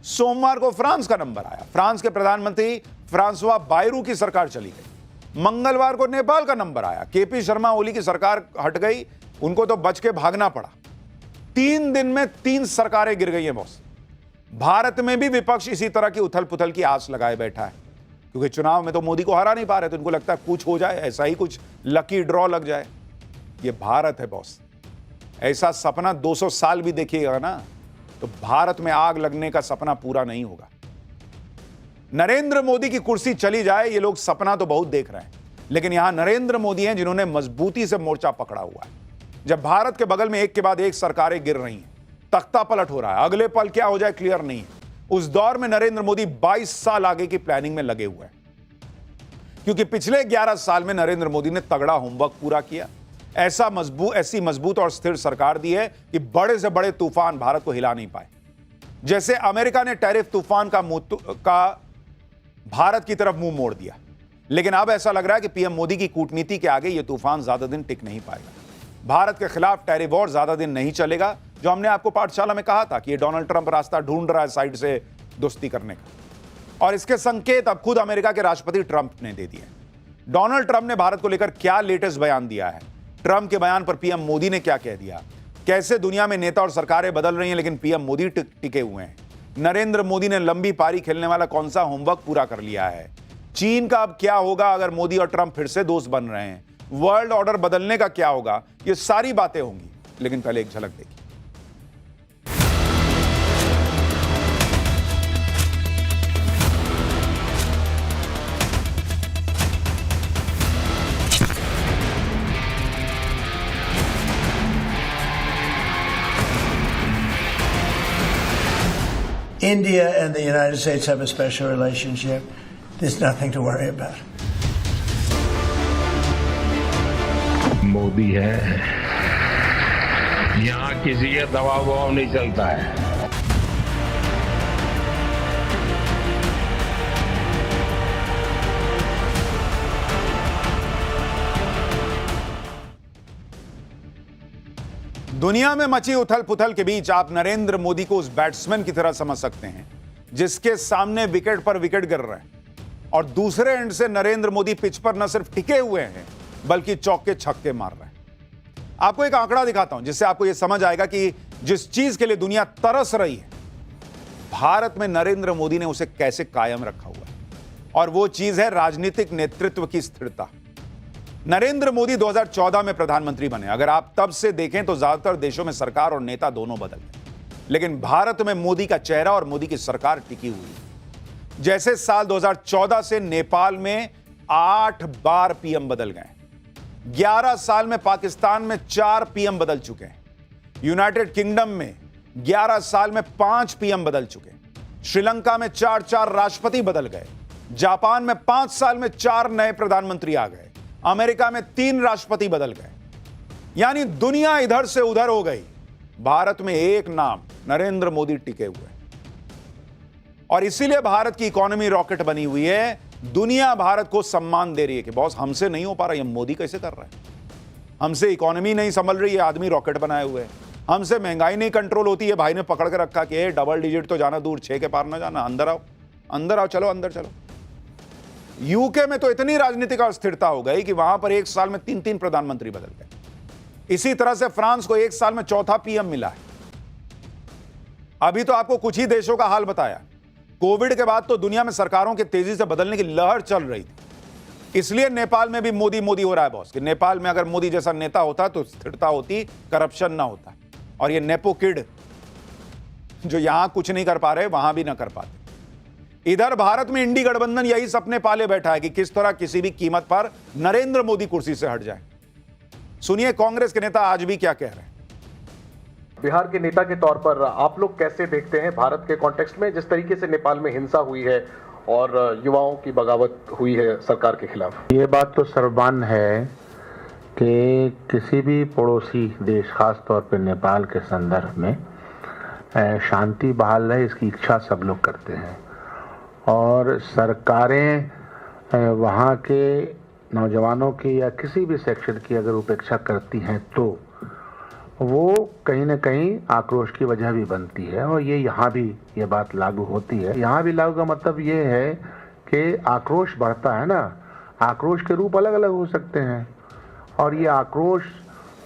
सोमवार को फ्रांस का नंबर आया, फ्रांस के प्रधानमंत्री फ्रांसवा बायरू की सरकार चली गई। मंगलवार को नेपाल का नंबर आया, केपी शर्मा ओली की सरकार हट गई, उनको तो बच के भागना पड़ा। 3 दिन में 3 सरकारें गिर गई हैं बॉस। भारत में भी विपक्ष इसी तरह की उथल पुथल की आस लगाए बैठा है, क्योंकि चुनाव में तो मोदी को हरा नहीं पा रहे, तो इनको लगता है कुछ हो जाए, ऐसा ही कुछ लकी ड्रॉ लग जाए। ये भारत है बॉस। ऐसा सपना 200 साल भी देखिएगा ना तो भारत में आग लगने का सपना पूरा नहीं होगा। नरेंद्र मोदी की कुर्सी चली जाए, ये लोग सपना तो बहुत देख रहे हैं, लेकिन यहां नरेंद्र मोदी हैं जिन्होंने मजबूती से मोर्चा पकड़ा हुआ है। जब भारत के बगल में एक के बाद एक सरकारें गिर रही हैं, तख्ता पलट हो रहा है, अगले पल क्या हो जाए क्लियर नहीं है, उस दौर में नरेंद्र मोदी 22 साल आगे की प्लानिंग में लगे हुए हैं, क्योंकि पिछले 11 साल में नरेंद्र मोदी ने तगड़ा होमवर्क पूरा किया। ऐसी मजबूत और स्थिर सरकार दी है कि बड़े से बड़े तूफान भारत को हिला नहीं पाए। जैसे अमेरिका ने टैरिफ तूफान का भारत की तरफ मुंह मोड़ दिया, लेकिन अब ऐसा लग रहा है कि पीएम मोदी की कूटनीति के आगे यह तूफान ज्यादा दिन टिक नहीं पाएगा। भारत के खिलाफ टैरिफ वॉर ज्यादा दिन नहीं चलेगा, जो हमने आपको पाठशाला में कहा था कि ये डोनाल्ड ट्रंप रास्ता ढूंढ रहा है साइड से दोस्ती करने का, और इसके संकेत अब खुद अमेरिका के राष्ट्रपति ट्रंप ने दे दिए। डोनाल्ड ट्रंप ने भारत को लेकर क्या लेटेस्ट बयान दिया है, ट्रंप के बयान पर पीएम मोदी ने क्या कह दिया, कैसे दुनिया में नेता और सरकारें बदल रही हैं लेकिन पीएम मोदी टिके हुए हैं, नरेंद्र मोदी ने लंबी पारी खेलने वाला कौन सा होमवर्क पूरा कर लिया है, चीन का अब क्या होगा अगर मोदी और ट्रंप फिर से दोस्त बन रहे हैं, वर्ल्ड ऑर्डर बदलने का क्या होगा, ये सारी बातें होंगी। लेकिन पहले एक झलक देखिए। India and the United States have a special relationship. There's nothing to worry about. Modi है, यहाँ किसी का दबाव वबाव नहीं चलता है। दुनिया में मची उथल पुथल के बीच आप नरेंद्र मोदी को उस बैट्समैन की तरह समझ सकते हैं जिसके सामने विकेट पर विकेट गिर रहे हैं, और दूसरे एंड से नरेंद्र मोदी पिच पर न सिर्फ टिके हुए हैं बल्कि चौके छक्के मार रहे हैं। आपको एक आंकड़ा दिखाता हूं जिससे आपको यह समझ आएगा कि जिस चीज के लिए दुनिया तरस रही है, भारत में नरेंद्र मोदी ने उसे कैसे कायम रखा हुआ है, और वो चीज है राजनीतिक नेतृत्व की स्थिरता। नरेंद्र मोदी 2014 में प्रधानमंत्री बने। अगर आप तब से देखें तो ज्यादातर देशों में सरकार और नेता दोनों बदल गए, लेकिन भारत में मोदी का चेहरा और मोदी की सरकार टिकी हुई है। जैसे साल 2014 से नेपाल में 8 बार पीएम बदल गए, 11 साल में पाकिस्तान में 4 पीएम बदल चुके हैं, यूनाइटेड किंगडम में 11 साल में 5 पीएम बदल चुके हैं, श्रीलंका में 4 राष्ट्रपति बदल गए, जापान में 5 साल में 4 नए प्रधानमंत्री आ गए, अमेरिका में 3 राष्ट्रपति बदल गए। यानी दुनिया इधर से उधर हो गई, भारत में एक नाम नरेंद्र मोदी टिके हुए, और इसीलिए भारत की इकोनॉमी रॉकेट बनी हुई है। दुनिया भारत को सम्मान दे रही है कि बॉस हमसे नहीं हो पा रहा, ये मोदी कैसे कर रहा है, हमसे इकोनॉमी नहीं संभल रही है, आदमी रॉकेट बनाए हुए है, हमसे महंगाई नहीं कंट्रोल होती है, भाई ने पकड़ के रखा कि डबल डिजिट तो जाना दूर, 6 के पार ना जाना, अंदर आओ अंदर आओ, चलो अंदर चलो। यूके में तो इतनी राजनीतिक अस्थिरता हो गई कि वहां पर एक साल में 3 प्रधानमंत्री बदल गए। इसी तरह से फ्रांस को एक साल में 4था पीएम मिला है। अभी तो आपको कुछ ही देशों का हाल बताया। कोविड के बाद तो दुनिया में सरकारों के तेजी से बदलने की लहर चल रही थी, इसलिए नेपाल में भी मोदी मोदी हो रहा है बॉस, कि नेपाल में अगर मोदी जैसा नेता होता तो स्थिरता होती, करप्शन ना होता, और ये नेपो किड जो यहां कुछ नहीं कर पा रहे वहां भी ना कर पाते। इधर भारत में इंडी गठबंधन यही सपने पाले बैठा है कि किस तरह किसी भी कीमत पर नरेंद्र मोदी कुर्सी से हट जाए। सुनिए कांग्रेस के नेता आज भी क्या कह रहे हैं। बिहार के नेता के तौर पर आप लोग कैसे देखते हैं भारत के कॉन्टेक्स्ट में जिस तरीके से नेपाल में हिंसा हुई है और युवाओं की बगावत हुई है सरकार के खिलाफ? ये बात तो सर्वमान्य है कि किसी भी पड़ोसी देश, खास तौर पर नेपाल के संदर्भ में शांति बहाल रहे, इसकी इच्छा सब लोग करते हैं, और सरकारें वहाँ के नौजवानों की या किसी भी सेक्शन की अगर उपेक्षा करती हैं तो वो कहीं ना कहीं आक्रोश की वजह भी बनती है, और ये यहाँ भी ये बात लागू होती है। यहाँ भी लागू का मतलब ये है कि आक्रोश बढ़ता है ना, आक्रोश के रूप अलग अलग हो सकते हैं, और ये आक्रोश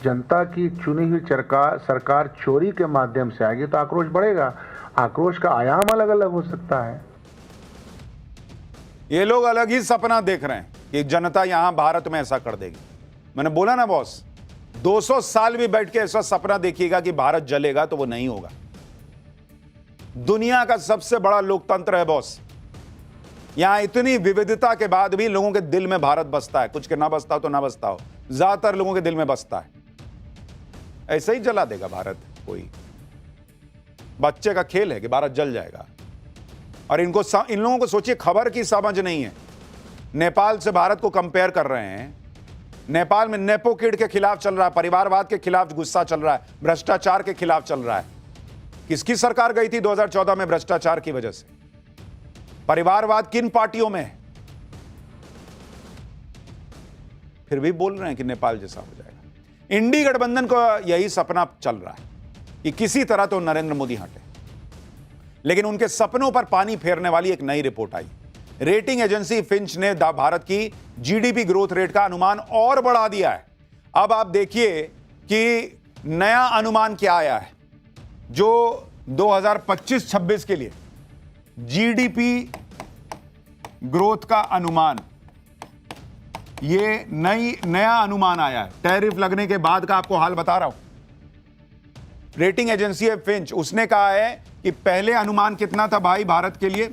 जनता की चुनी हुई सरकार चोरी के माध्यम से आएगी तो आक्रोश बढ़ेगा। आक्रोश का आयाम अलग अलग हो सकता है। ये लोग अलग ही सपना देख रहे हैं कि जनता यहां भारत में ऐसा कर देगी। मैंने बोला ना बॉस, 200 साल भी बैठ के ऐसा सपना देखिएगा कि भारत जलेगा तो वो नहीं होगा। दुनिया का सबसे बड़ा लोकतंत्र है बॉस, यहां इतनी विविधता के बाद भी लोगों के दिल में भारत बसता है। कुछ के ना बसता हो तो ना बसता हो, ज्यादातर लोगों के दिल में बसता है। ऐसे ही जला देगा भारत कोई, बच्चे का खेल है कि भारत जल जाएगा। और इन लोगों को सोचिए, खबर की समझ नहीं है। नेपाल से भारत को कंपेयर कर रहे हैं। नेपाल में नेपो किड के खिलाफ चल रहा है, परिवारवाद के खिलाफ गुस्सा चल रहा है, भ्रष्टाचार के खिलाफ चल रहा है। किसकी सरकार गई थी 2014 में भ्रष्टाचार की वजह से? परिवारवाद किन पार्टियों में है? फिर भी बोल रहे हैं कि नेपाल जैसा हो जाएगा। इंडी गठबंधन को यही सपना चल रहा है कि किसी तरह तो नरेंद्र मोदी हटे, लेकिन उनके सपनों पर पानी फेरने वाली एक नई रिपोर्ट आई। रेटिंग एजेंसी फिंच ने भारत की जीडीपी ग्रोथ रेट का अनुमान और बढ़ा दिया है। अब आप देखिए कि नया अनुमान क्या आया है, जो 2025-26 के लिए जीडीपी ग्रोथ का अनुमान, ये नया अनुमान आया है टैरिफ लगने के बाद का। आपको हाल बता रहा हूं, रेटिंग एजेंसी है फिंच, उसने कहा है कि पहले अनुमान कितना था भाई भारत के लिए?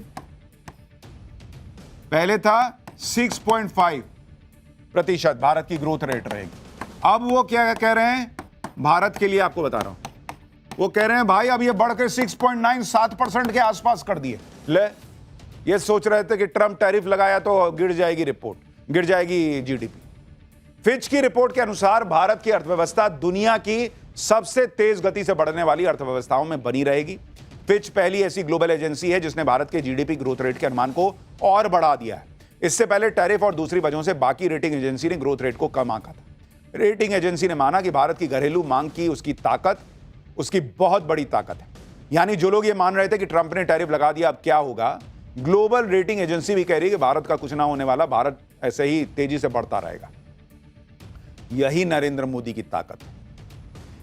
पहले था 6.5% भारत की ग्रोथ रेट रहेगी। अब वो क्या कह रहे हैं भारत के लिए, आपको बता रहा हूं, वो कह रहे हैं भाई अब ये बढ़कर 6.97% के आसपास कर दिए। ले, ये सोच रहे थे कि ट्रंप टैरिफ लगाया तो गिर जाएगी रिपोर्ट, गिर जाएगी जीडीपी। फिच की रिपोर्ट के अनुसार भारत की अर्थव्यवस्था दुनिया की सबसे तेज गति से बढ़ने वाली अर्थव्यवस्थाओं में बनी रहेगी। फिच पहली ऐसी ग्लोबल एजेंसी है जिसने भारत के जीडीपी ग्रोथ रेट के अनुमान को और बढ़ा दिया है। इससे पहले टैरिफ और दूसरी वजहों से बाकी रेटिंग एजेंसी ने ग्रोथ रेट को कम आंका था। रेटिंग एजेंसी ने माना कि भारत की घरेलू मांग की उसकी ताकत, उसकी बहुत बड़ी ताकत है। यानी जो लोग ये मान रहे थे कि ट्रंप ने टैरिफ लगा दिया अब क्या होगा, ग्लोबल रेटिंग एजेंसी भी कह रही है कि भारत का कुछ ना होने वाला, भारत ऐसे ही तेजी से बढ़ता रहेगा। यही नरेंद्र मोदी की ताकत है,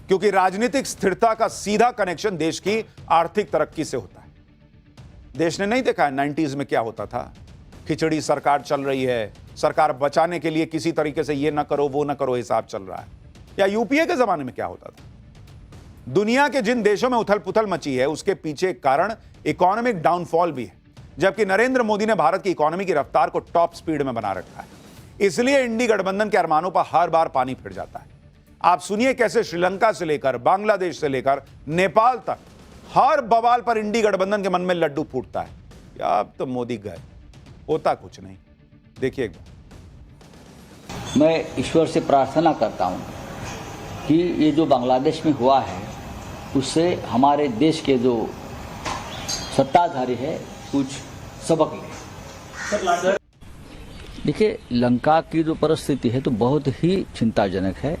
क्योंकि राजनीतिक स्थिरता का सीधा कनेक्शन देश की आर्थिक तरक्की से होता है। देश ने नहीं देखा है 90s में क्या होता था, खिचड़ी सरकार चल रही है, सरकार बचाने के लिए किसी तरीके से ये ना करो वो ना करो हिसाब चल रहा है। या यूपीए के जमाने में क्या होता था? दुनिया के जिन देशों में उथल पुथल मची है उसके पीछे कारण इकोनॉमिक डाउनफॉल भी है, जबकि नरेंद्र मोदी ने भारत की इकोनॉमी की रफ्तार को टॉप स्पीड में बना रखा है। इसलिए इंडी गठबंधन के अरमानों पर हर बार पानी फिर जाता है। आप सुनिए कैसे श्रीलंका से लेकर बांग्लादेश से लेकर नेपाल तक हर बवाल पर इंडी गठबंधन के मन में लड्डू फूटता है। या अब तो मोदी गए, होता कुछ नहीं। देखिए एक बार, मैं ईश्वर से प्रार्थना करता हूं कि ये जो बांग्लादेश में हुआ है उससे हमारे देश के जो सत्ताधारी है कुछ सबक ले। देखिए, लंका की जो परिस्थिति है तो बहुत ही चिंताजनक है।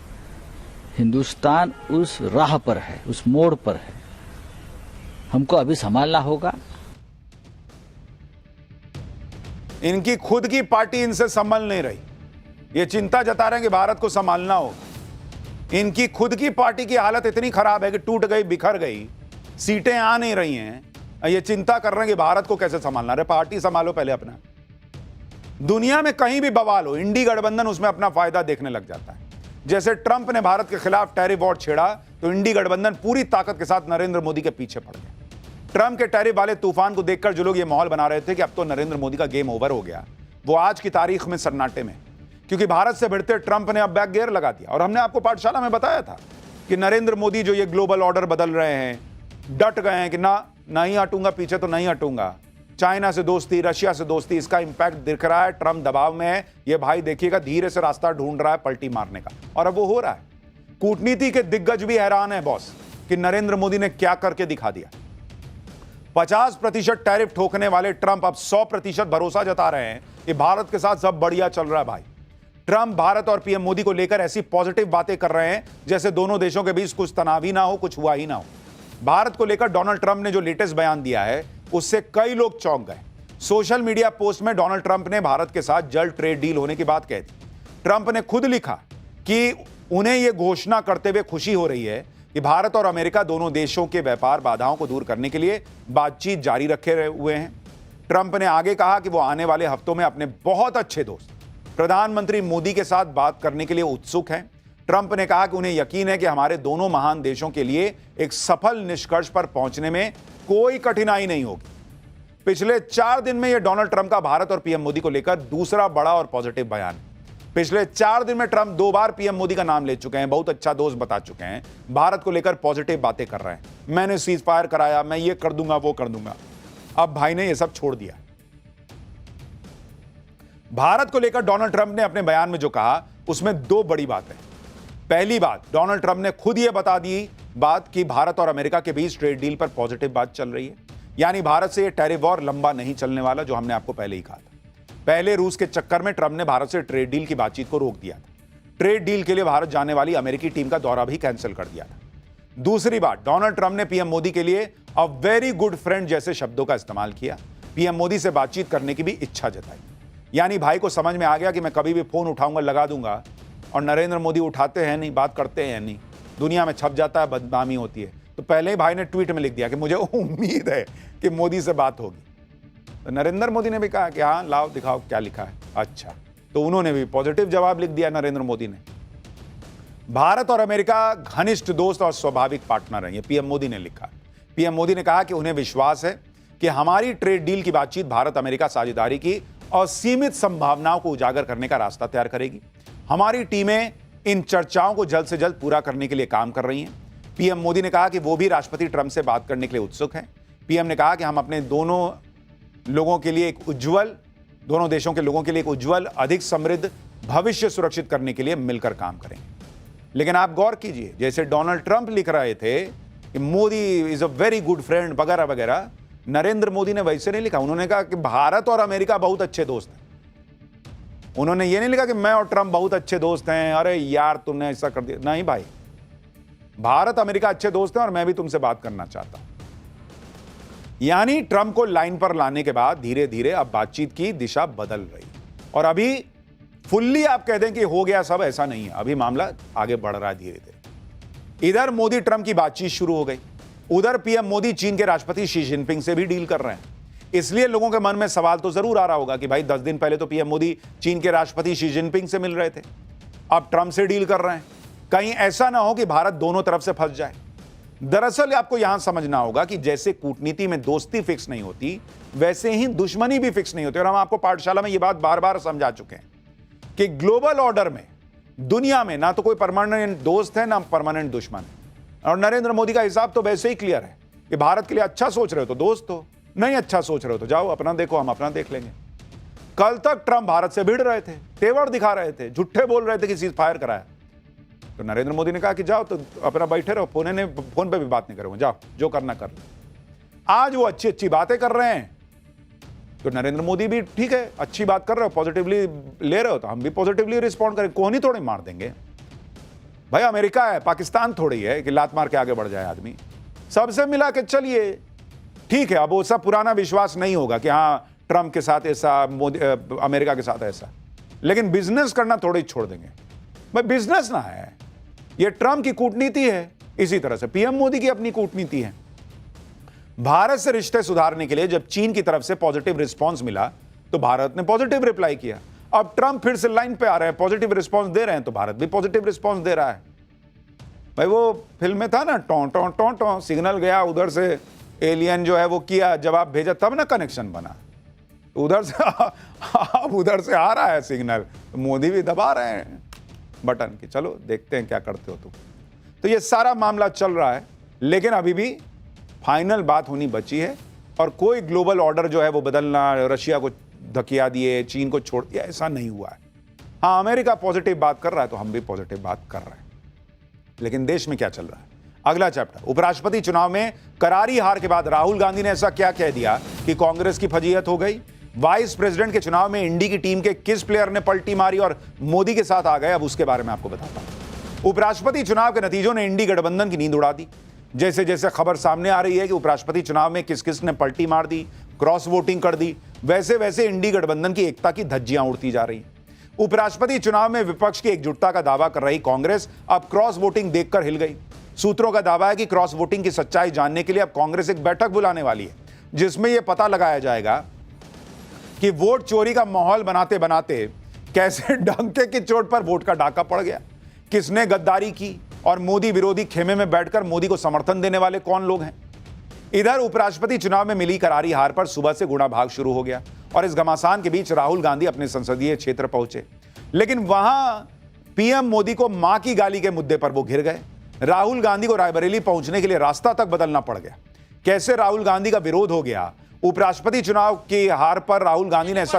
हिंदुस्तान उस राह पर है, उस मोड़ पर है, हमको अभी संभालना होगा। इनकी खुद की पार्टी इनसे संभल नहीं रही, ये चिंता जता रहे हैं कि भारत को संभालना होगा। इनकी खुद की पार्टी की हालत इतनी खराब है कि टूट गई, बिखर गई, सीटें आ नहीं रही हैं। ये चिंता कर रहे हैं कि भारत को कैसे संभालना। अरे पार्टी संभालो पहले अपना। दुनिया में कहीं भी बवाल हो, इंडी गठबंधन उसमें अपना फायदा देखने लग जाता है। जैसे ट्रंप ने भारत के खिलाफ टैरिफ वॉर छेड़ा तो इंडी गठबंधन पूरी ताकत के साथ नरेंद्र मोदी के पीछे पड़ गया। ट्रंप के टैरिफ वाले तूफान को देखकर जो लोग ये माहौल बना रहे थे कि अब तो नरेंद्र मोदी का गेम ओवर हो गया, वो आज की तारीख में सन्नाटे में, क्योंकि भारत से भिड़ते ट्रंप ने अब बैक गियर लगा दिया। और हमने आपको पाठशाला में बताया था कि नरेंद्र मोदी जो ये ग्लोबल ऑर्डर बदल रहे हैं, डट गए हैं कि ना नहीं हटूंगा, पीछे तो नहीं हटूंगा। चाइना से दोस्ती, रशिया से दोस्ती, इसका इंपैक्ट दिख रहा है। ट्रंप दबाव में है, ये भाई देखिएगा धीरे से रास्ता ढूंढ रहा है पलटी मारने का, और अब वो हो रहा है। कूटनीति के दिग्गज भी हैरान है बॉस कि नरेंद्र मोदी ने क्या करके दिखा दिया। 50% टैरिफ ठोकने वाले ट्रंप अब 100% भरोसा जता रहे हैं कि भारत के साथ सब बढ़िया चल रहा है भाई। ट्रंप भारत और पीएम मोदी को लेकर ऐसी पॉजिटिव बातें कर रहे हैं जैसे दोनों देशों के बीच कुछ तनाव ही ना हो, कुछ हुआ ही ना हो। भारत को लेकर डोनाल्ड ट्रंप ने जो लेटेस्ट बयान दिया है उससे कई लोग चौंक गए। सोशल मीडिया पोस्ट में डोनाल्ड ट्रंप ने भारत के साथ जल्द ट्रेड डील होने की बात कही थी। ट्रंप ने खुद लिखा कि उन्हें यह घोषणा करते हुए खुशी हो रही है कि भारत और अमेरिका दोनों देशों के व्यापार बाधाओं को दूर करने के लिए बातचीत जारी रखे हुए हैं। ट्रंप ने आगे कहा कि वो आने वाले हफ्तों में अपने बहुत अच्छे दोस्त प्रधानमंत्री मोदी के साथ बात करने के लिए उत्सुक हैं। ट्रंप ने कहा कि उन्हें यकीन है कि हमारे दोनों महान देशों के लिए एक सफल निष्कर्ष पर पहुंचने में कोई कठिनाई नहीं होगी। पिछले 4 दिन में यह डोनाल्ड ट्रंप का भारत और पीएम मोदी को लेकर दूसरा बड़ा और पॉजिटिव बयान है। पिछले 4 दिन में ट्रंप 2 बार पीएम मोदी का नाम ले चुके हैं, बहुत अच्छा दोस्त बता चुके हैं, भारत को लेकर पॉजिटिव बातें कर रहे हैं। मैंने सीज फायर कराया, मैं ये कर दूंगा, वो कर दूंगा। अब भाई ने यह सब छोड़ दिया। भारत को लेकर डोनाल्ड ट्रंप ने अपने बयान में जो कहा उसमें 2 बड़ी बातें। पहली बात, डोनाल्ड ट्रंप ने खुद यह बता दी बात कि भारत और अमेरिका के बीच ट्रेड डील पर पॉजिटिव बात चल रही है, यानी भारत से यह टैरिफ वॉर लंबा नहीं चलने वाला, जो हमने आपको पहले ही कहा था। पहले रूस के चक्कर में ट्रंप ने भारत से ट्रेड डील की बातचीत को रोक दिया था। ट्रेड डील के लिए भारत जाने वाली अमेरिकी टीम का दौरा भी कैंसिल कर दिया था। दूसरी बात, डोनाल्ड ट्रंप ने पीएम मोदी के लिए अ वेरी गुड फ्रेंड जैसे शब्दों का इस्तेमाल किया। पीएम मोदी से बातचीत करने की भी इच्छा जताई, यानी भाई को समझ में आ गया कि मैं कभी भी फोन उठाऊंगा, लगा दूंगा, और नरेंद्र मोदी उठाते हैं नहीं, बात करते हैं नहीं, दुनिया में छप जाता है, बदनामी होती है। तो पहले ही भाई ने ट्वीट में लिख दिया कि मुझे उम्मीद है कि मोदी से बात होगी। तो नरेंद्र मोदी ने भी कहा कि हाँ लाओ दिखाओ क्या लिखा है। अच्छा, तो उन्होंने भी पॉजिटिव जवाब लिख दिया नरेंद्र मोदी ने। भारत और अमेरिका घनिष्ठ दोस्त और स्वाभाविक पार्टनर हैं, ये पीएम मोदी ने लिखा। पीएम मोदी ने कहा कि उन्हें विश्वास है कि हमारी ट्रेड डील की बातचीत भारत अमेरिका साझेदारी की असीमित संभावनाओं को उजागर करने का रास्ता तैयार करेगी। हमारी टीमें इन चर्चाओं को जल्द से जल्द पूरा करने के लिए काम कर रही हैं। पीएम मोदी ने कहा कि वो भी राष्ट्रपति ट्रंप से बात करने के लिए उत्सुक हैं। पीएम ने कहा कि हम अपने दोनों लोगों के लिए एक उज्जवल, दोनों देशों के लोगों के लिए एक उज्जवल, अधिक समृद्ध भविष्य सुरक्षित करने के लिए मिलकर काम करेंगे। लेकिन आप गौर कीजिए, जैसे डोनाल्ड ट्रंप लिख रहे थे कि Modi is a very good friend वगैरह वगैरह, नरेंद्र मोदी ने वैसे नहीं लिखा। उन्होंने कहा कि भारत और अमेरिका बहुत अच्छे दोस्त हैं। उन्होंने ये नहीं लिखा कि मैं और ट्रंप बहुत अच्छे दोस्त हैं, अरे यार तुमने ऐसा कर दिया। नहीं भाई, भारत अमेरिका अच्छे दोस्त हैं और मैं भी तुमसे बात करना चाहता हूं। यानी ट्रंप को लाइन पर लाने के बाद धीरे धीरे अब बातचीत की दिशा बदल रही, और अभी फुल्ली आप कह दें कि हो गया सब, ऐसा नहीं है। अभी मामला आगे बढ़ रहा है धीरे धीरे। इधर मोदी ट्रंप की बातचीत शुरू हो गई, उधर पीएम मोदी चीन के राष्ट्रपति शी जिनपिंग से भी डील कर रहे हैं। इसलिए लोगों के मन में सवाल तो जरूर आ रहा होगा कि भाई 10 दिन पहले तो पीएम मोदी चीन के राष्ट्रपति शी जिनपिंग से मिल रहे थे, अब ट्रंप से डील कर रहे हैं। कहीं ऐसा ना हो कि भारत दोनों तरफ से फंस जाए। दरअसल आपको यहां समझना होगा कि जैसे कूटनीति में दोस्ती फिक्स नहीं होती, वैसे ही दुश्मनी भी फिक्स नहीं होती। और हम आपको पाठशाला में यह बात बार बार समझा चुके हैं कि ग्लोबल ऑर्डर में, दुनिया में ना तो कोई परमानेंट दोस्त है ना परमानेंट दुश्मन है। और नरेंद्र मोदी का हिसाब तो वैसे ही क्लियर है कि भारत के लिए अच्छा सोच रहे हो तो दोस्त हो, नहीं अच्छा सोच रहे हो तो जाओ अपना देखो, हम अपना देख लेंगे। कल तक ट्रंप भारत से भिड़ रहे थे, तेवर दिखा रहे थे, झूठे बोल रहे थे कि सीज फायर कराया। तो नरेंद्र मोदी ने कहा कि जाओ तो अपना बैठे रहो, फोन पे भी बात नहीं करूंगा, जाओ जो करना कर लो। आज वो अच्छी अच्छी बातें कर रहे हैं, तो नरेंद्र मोदी भी ठीक है, अच्छी बात कर रहे हो, पॉजिटिवली ले रहे हो, तो हम भी पॉजिटिवली रिस्पॉन्ड करें। कोहनी थोड़ी मार देंगे भाई, अमेरिका है, पाकिस्तान थोड़ी है कि लात मार के आगे बढ़ जाए आदमी। सबसे मिला के चलिए, ठीक है। अब वो सब पुराना विश्वास नहीं होगा कि हाँ ट्रंप के साथ ऐसा, मोदी अमेरिका के साथ ऐसा, लेकिन बिजनेस करना थोड़ी छोड़ देंगे भाई। बिजनेस ना है, ये ट्रंप की कूटनीति है, इसी तरह से पीएम मोदी की अपनी कूटनीति है। भारत से रिश्ते सुधारने के लिए जब चीन की तरफ से पॉजिटिव रिस्पांस मिला तो भारत ने पॉजिटिव रिप्लाई किया। अब ट्रंप फिर से लाइन पे आ रहे हैं, पॉजिटिव रिस्पांस दे रहे हैं, तो भारत भी पॉजिटिव रिस्पांस दे रहा है। भाई वो फिल्म में था ना, टों टों टों टों, सिग्नल गया उधर से, एलियन जो है वो किया, जवाब भेजा, तब ना कनेक्शन बना। उधर से अब उधर से आ रहा है सिग्नल, तो मोदी भी दबा रहे हैं बटन कि चलो देखते हैं क्या करते हो तुम। तो ये सारा मामला चल रहा है, लेकिन अभी भी फाइनल बात होनी बची है। और कोई ग्लोबल ऑर्डर जो है वो बदलना, रशिया को धकिया दिए, चीन को छोड़ दिया, ऐसा नहीं हुआ है। हाँ, अमेरिका पॉजिटिव बात कर रहा है तो हम भी पॉजिटिव बात कर रहे हैं। लेकिन देश में क्या चल रहा है, अगला चैप्टर। उपराष्ट्रपति चुनाव में करारी हार के बाद राहुल गांधी ने ऐसा क्या कह दिया कि कांग्रेस की फजीहत हो गई। वाइस प्रेसिडेंट के चुनाव में इंडी की टीम के किस प्लेयर ने पलटी मारी और मोदी के साथ आ गए, अब उसके बारे में आपको बताता हूं। उपराष्ट्रपति चुनाव के नतीजों ने इंडी गठबंधन की नींद उड़ा दी। जैसे जैसे खबर सामने आ रही है कि उपराष्ट्रपति चुनाव में किस किस ने पलटी मार दी, क्रॉस वोटिंग कर दी, वैसे वैसे इंडी गठबंधन की एकता की धज्जियां उड़ती जा रही। उपराष्ट्रपति चुनाव में विपक्ष की एकजुटता का दावा कर रही कांग्रेस अब क्रॉस वोटिंग देखकर हिल गई। सूत्रों का दावा है कि क्रॉस वोटिंग की सच्चाई जानने के लिए अब कांग्रेस एक बैठक बुलाने वाली है, जिसमें यह पता लगाया जाएगा कि वोट चोरी का माहौल बनाते बनाते कैसे डंके की चोट पर वोट का डाका पड़ गया, किसने गद्दारी की और मोदी विरोधी खेमे में बैठकर मोदी को समर्थन देने वाले कौन लोग हैं। इधर उपराष्ट्रपति चुनाव में मिली करारी हार पर सुबह से गुणा भाग शुरू हो गया और इस घमासान के बीच राहुल गांधी अपने संसदीय क्षेत्र पहुंचे, लेकिन वहां पीएम मोदी को मां की गाली के मुद्दे पर वो घिर गए। राहुल गांधी को रायबरेली पहुंचने के लिए रास्ता तक बदलना पड़ गया। कैसे राहुल गांधी का विरोध हो गया, उपराष्ट्रपति चुनाव की हार पर राहुल गांधी ने ऐसा